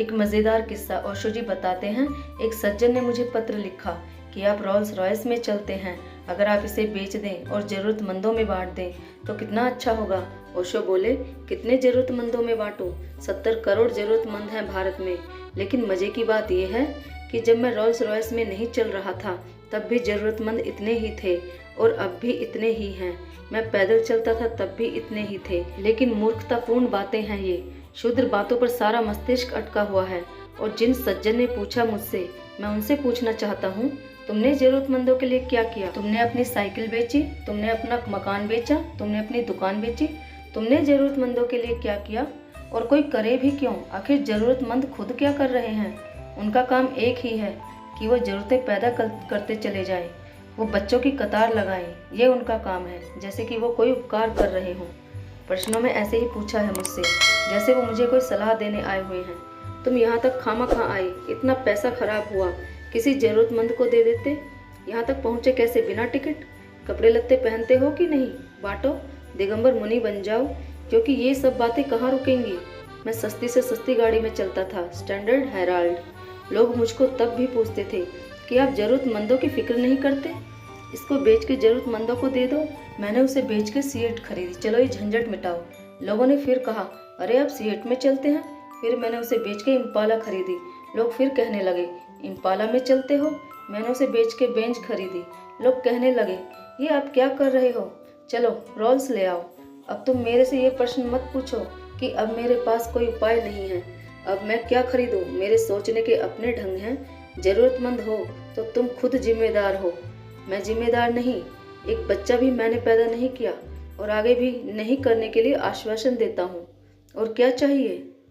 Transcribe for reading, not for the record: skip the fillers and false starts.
एक मज़ेदार किस्सा ओशो जी बताते हैं। एक सज्जन ने मुझे पत्र लिखा कि आप रोल्स रॉयस में चलते हैं, अगर आप इसे बेच दें और ज़रूरतमंदों में बांट दें तो कितना अच्छा होगा। ओशो बोले, कितने ज़रूरतमंदों में बांटूं? 70 करोड़ ज़रूरतमंद हैं भारत में। लेकिन मज़े की बात यह है कि जब मैं रोल्स रॉयस में नहीं चल रहा था तब भी ज़रूरतमंद इतने ही थे और अब भी इतने ही हैं। मैं पैदल चलता था तब भी इतने ही थे। लेकिन मूर्खतापूर्ण बातें हैं ये। क्षुद्र बातों पर सारा मस्तिष्क अटका हुआ है। और जिन सज्जन ने पूछा मुझसे, मैं उनसे पूछना चाहता हूँ, तुमने ज़रूरतमंदों के लिए क्या किया? तुमने अपनी साइकिल बेची? तुमने अपना मकान बेचा? तुमने अपनी दुकान बेची? तुमने ज़रूरतमंदों के लिए क्या किया? और कोई करे भी क्यों? आखिर ज़रूरतमंद खुद क्या कर रहे हैं? उनका काम एक ही है कि वो ज़रूरतें पैदा करते चले जाएं। वो बच्चों की कतार लगाएं, ये उनका काम है, जैसे कि वो कोई उपकार कर रहे हों। प्रश्नों में ऐसे ही पूछा है मुझसे, जैसे वो मुझे कोई सलाह देने आए हुए हैं। तुम यहाँ तक खामखा आए, इतना पैसा खराब हुआ, किसी ज़रूरतमंद को दे देते। यहाँ तक पहुँचे कैसे? बिना टिकट? कपड़े लत्ते पहनते हो कि नहीं? बांटो, दिगंबर मुनि बन जाओ, क्योंकि ये सब बातें कहाँ रुकेंगी। मैं सस्ती से सस्ती गाड़ी में चलता था, स्टैंडर्ड हेराल्ड। लोग मुझको तब भी पूछते थे कि आप ज़रूरतमंदों की फिक्र नहीं करते, इसको बेच के ज़रूरतमंदों को दे दो। मैंने उसे बेच के सीएट खरीदी, चलो ये झंझट मिटाओ। लोगों ने फिर कहा, अरे आप सीएट में चलते हैं। फिर मैंने उसे बेच के इम्पाला खरीदी। लोग फिर कहने लगे, इम्पाला में चलते हो? मैंने उसे बेच के बेंच खरीदी। लोग कहने लगे, ये आप क्या कर रहे हो? चलो रोल्स ले आओ। अब तुम मेरे से ये प्रश्न मत पूछो कि अब मेरे पास कोई उपाय नहीं है, अब मैं क्या खरीदूं। मेरे सोचने के अपने ढंग हैं। ज़रूरतमंद हो तो तुम खुद जिम्मेदार हो, मैं जिम्मेदार नहीं। एक बच्चा भी मैंने पैदा नहीं किया और आगे भी नहीं करने के लिए आश्वासन देता हूँ। और क्या चाहिए?